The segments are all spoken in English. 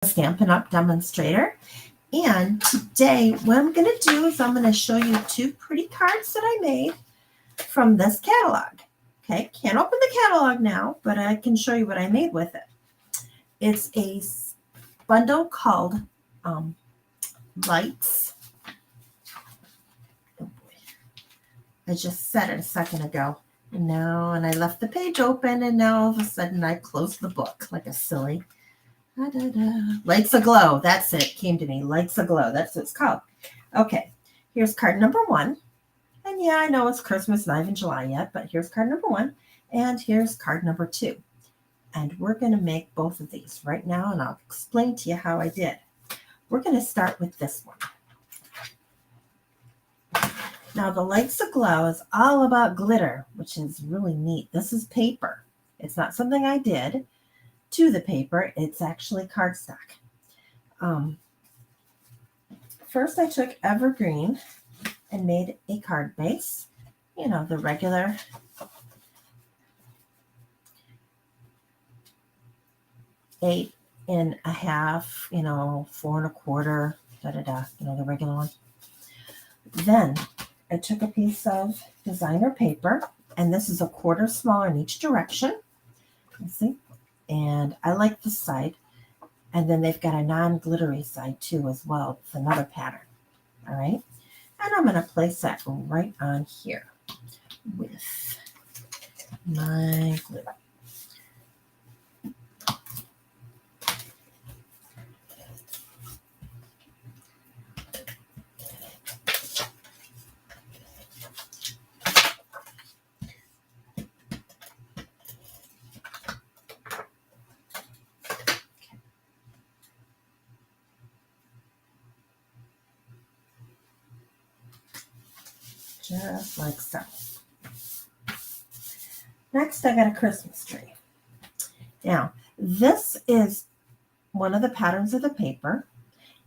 Stampin' Up! Demonstrator. And today what I'm going to do is I'm going to show you two pretty cards that I made from this catalog. Okay, can't open the catalog now, but I can show you what I made with it. It's a bundle called Lights. Oh boy. I just said it a second ago. And I left the page open, and now all of a sudden I closed the book like a silly. Lights Aglow. That's it. Came to me. Lights Aglow. That's what it's called. Okay. Here's card number 1. And yeah, I know it's Christmas, not even July yet, but here's card number 1. And here's card number 2. And we're going to make both of these right now, and I'll explain to you how I did. We're going to start with this one. Now, the Lights Aglow is all about glitter, which is really neat. This is paper. It's not something I did to the paper. It's actually cardstock. First, I took evergreen and made a card base. You know, the regular 8 1/2, 4 1/4, the regular one. Then I took a piece of designer paper, and this is a 1/4 smaller in each direction. Let's see. And I like this side. And then they've got a non-glittery side too as well. It's another pattern. All right. And I'm going to place that right on here with my glitter. Just like so. Next, I got a Christmas tree. Now, this is one of the patterns of the paper.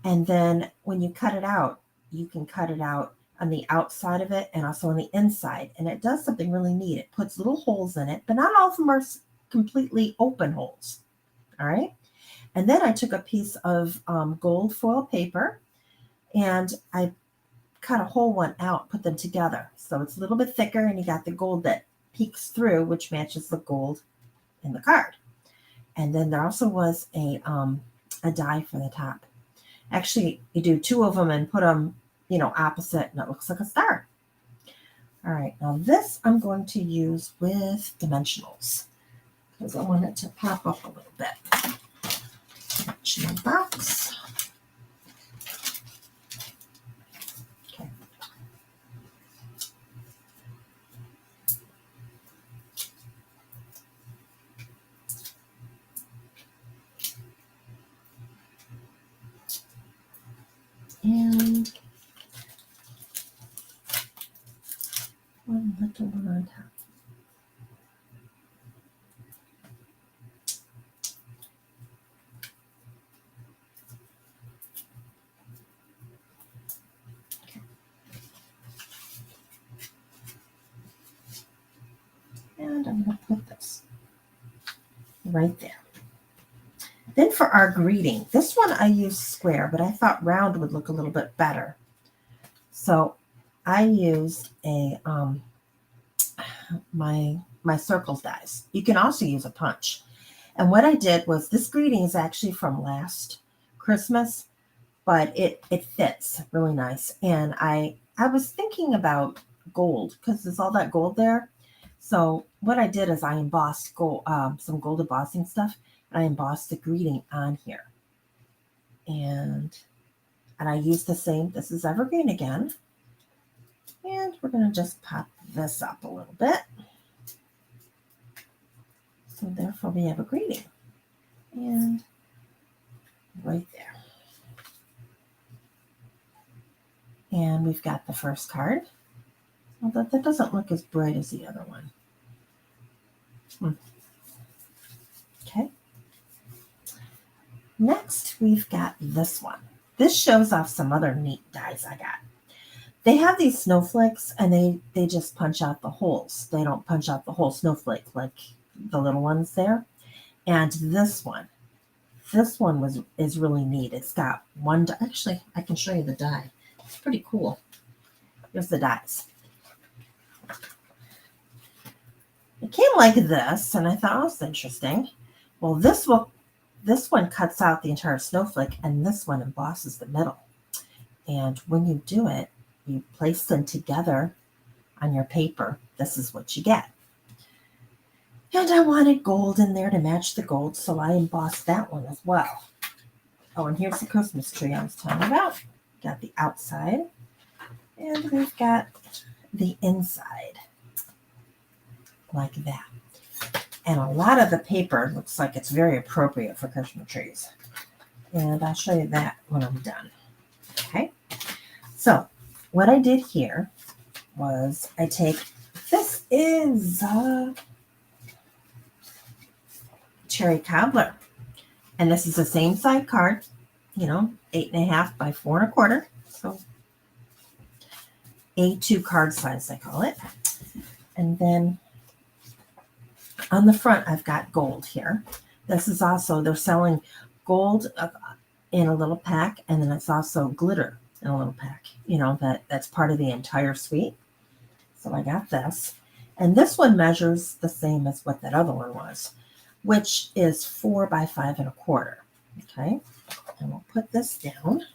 And then when you cut it out, you can cut it out on the outside of it and also on the inside. And it does something really neat. It puts little holes in it, but not all of them are completely open holes. All right. And then I took a piece of gold foil paper, and I cut a whole one out, put them together. So it's a little bit thicker, and you got the gold that peeks through, which matches the gold in the card. And then there also was a die for the top. Actually, you do 2 of them and put them, opposite, and it looks like a star. All right, now this I'm going to use with dimensionals because I want it to pop up a little bit. Dimensional box. And one little one on top. Okay. And I'm going to put this right there. Then for our greeting, this one I used square, but I thought round would look a little bit better. So I used a my circles dies. You can also use a punch. And what I did was, this greeting is actually from last Christmas, but it fits really nice. And I was thinking about gold because there's all that gold there. So what I did is I embossed gold, some gold embossing stuff. I embossed the greeting on here. And I used the same, this is evergreen again. And we're going to just pop this up a little bit. So therefore we have a greeting. And right there. And we've got the first card. Although that doesn't look as bright as the other one. Okay. Next, we've got this one. This shows off some other neat dies I got. They have these snowflakes, and they just punch out the holes. They don't punch out the whole snowflake like the little ones there. And this one this one is really neat. It's got one, actually, I can show you the die. It's pretty cool. Here's the dies. It came like this, and I thought, oh, it's interesting. Well, this one cuts out the entire snowflake, and this one embosses the middle. And when you do it, you place them together on your paper. This is what you get. And I wanted gold in there to match the gold, so I embossed that one as well. Oh, and here's the Christmas tree I was talking about. Got the outside, and we've got the inside, like that. And a lot of the paper looks like it's very appropriate for Christmas trees. And I'll show you that when I'm done. Okay, so what I did here was this is cherry cobbler, and this is the same side card, 8.5 by 4.25, so A2 card size I call it. And then on the front I've got gold here. This is also, they're selling gold in a little pack, and then it's also glitter in a little pack, that's part of the entire suite. So I got this, and this one measures the same as what that other one was, which is 4 by 5.25. Okay, and we'll put this down.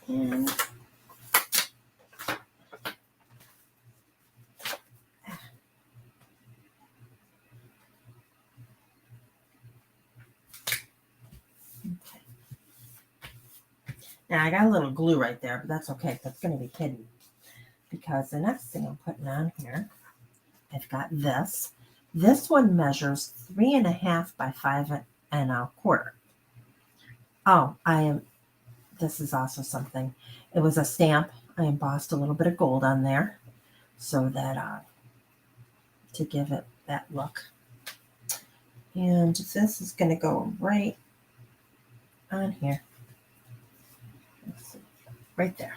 And now I got a little glue right there, but that's okay. That's going to be hidden, because the next thing I'm putting on here, I've got this. This one measures 3.5 by 5.25. Oh, this is also something. It was a stamp. I embossed a little bit of gold on there so that to give it that look. And this is going to go right on here. Let's see, right there.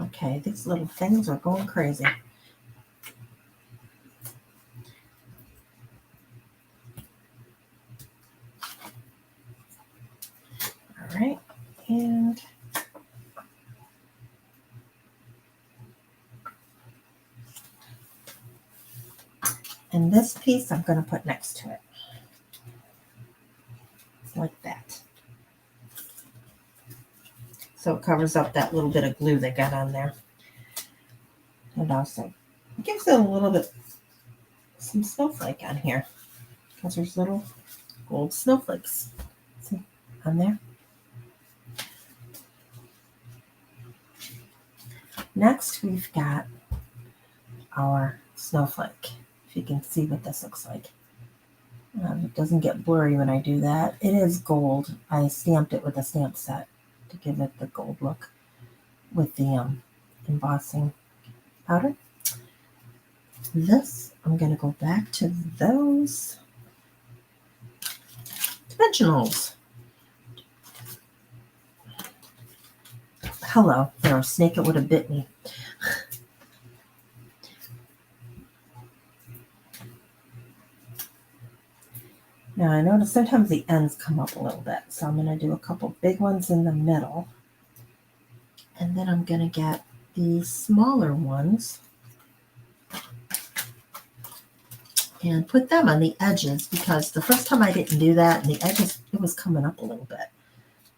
Okay, these little things are going crazy. All right, and this piece I'm going to put next to it, like that. So it covers up that little bit of glue they got on there. And also gives it a little bit, some snowflake on here, because there's little gold snowflakes. See, on there. Next, we've got our snowflake. If you can see what this looks like. It doesn't get blurry when I do that. It is gold. I stamped it with a stamp set to give it the gold look with the embossing powder. This, I'm going to go back to those dimensionals. Hello, there, a snake, it would have bit me. Now I notice sometimes the ends come up a little bit, so I'm going to do a couple big ones in the middle, and then I'm going to get the smaller ones and put them on the edges, because the first time I didn't do that, and the edges, it was coming up a little bit.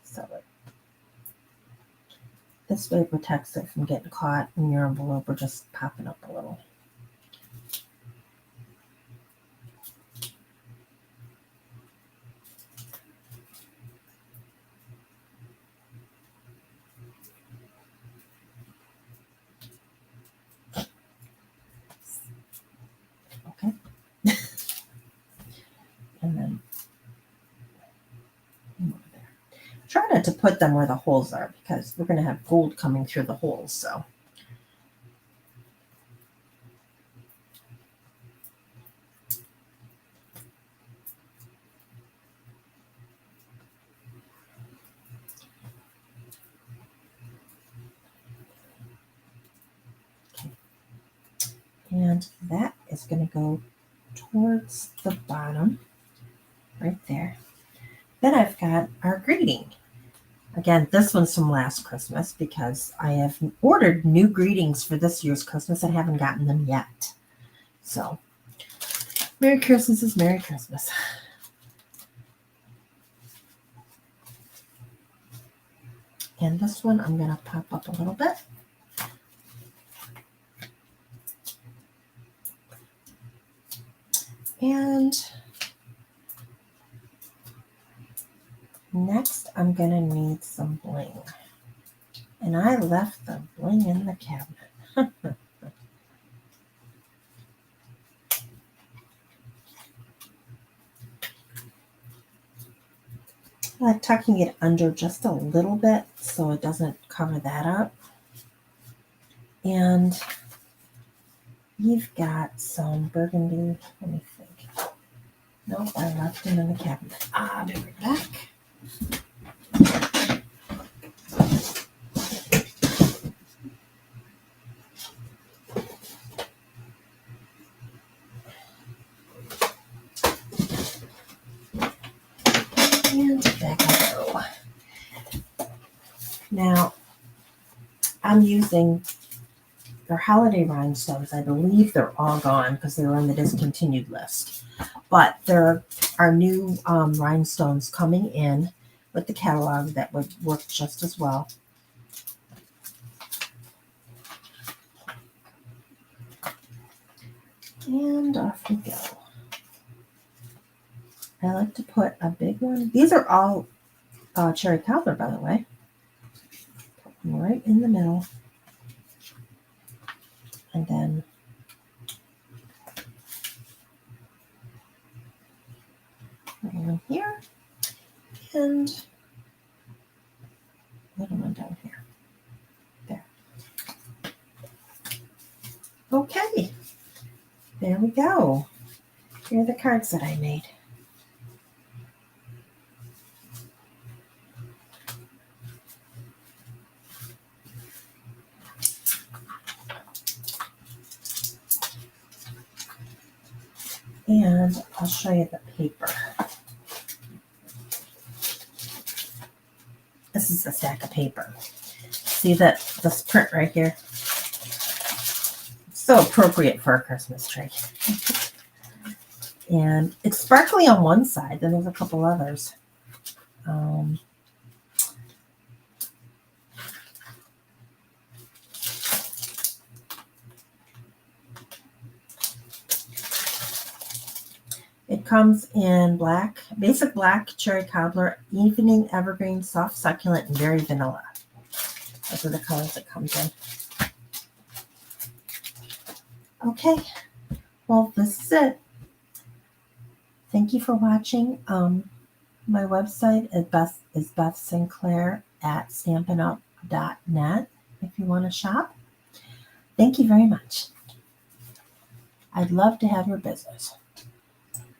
So this way protects it from getting caught in your envelope or just popping up a little. Okay. And then over there. Try not to put them where the holes are, because we're going to have gold coming through the holes. So And that is going to go towards the bottom right there. Then I've got our greeting. Again, this one's from last Christmas because I have ordered new greetings for this year's Christmas and haven't gotten them yet. So, Merry Christmas is Merry Christmas. And this one I'm going to pop up a little bit. And next I'm going to need some bling. And I left the bling in the cabinet. I like tucking it under just a little bit so it doesn't cover that up. And you've got some burgundy. Let me think. Nope, I left them in the cabinet. I'll be right back. And back I go. Now, I'm using their holiday rhinestones. I believe they're all gone because they were on the discontinued list. But there are new rhinestones coming in with the catalog that would work just as well. And off we go. I like to put a big one. These are all cherry cobbler, by the way. Put them right in the middle. And then one here and little one down here. There. Okay. There we go. Here are the cards that I made. And I'll show you the paper. This is a stack of paper. See this print right here? So appropriate for a Christmas tree. And it's sparkly on one side, then there's a couple others. It comes in black, basic black, cherry cobbler, evening evergreen, soft succulent, and berry vanilla. Those are the colors it comes in. Okay, well, this is it. Thank you for watching. My website is Beth Sinclair at stampinup.net if you want to shop. Thank you very much. I'd love to have your business.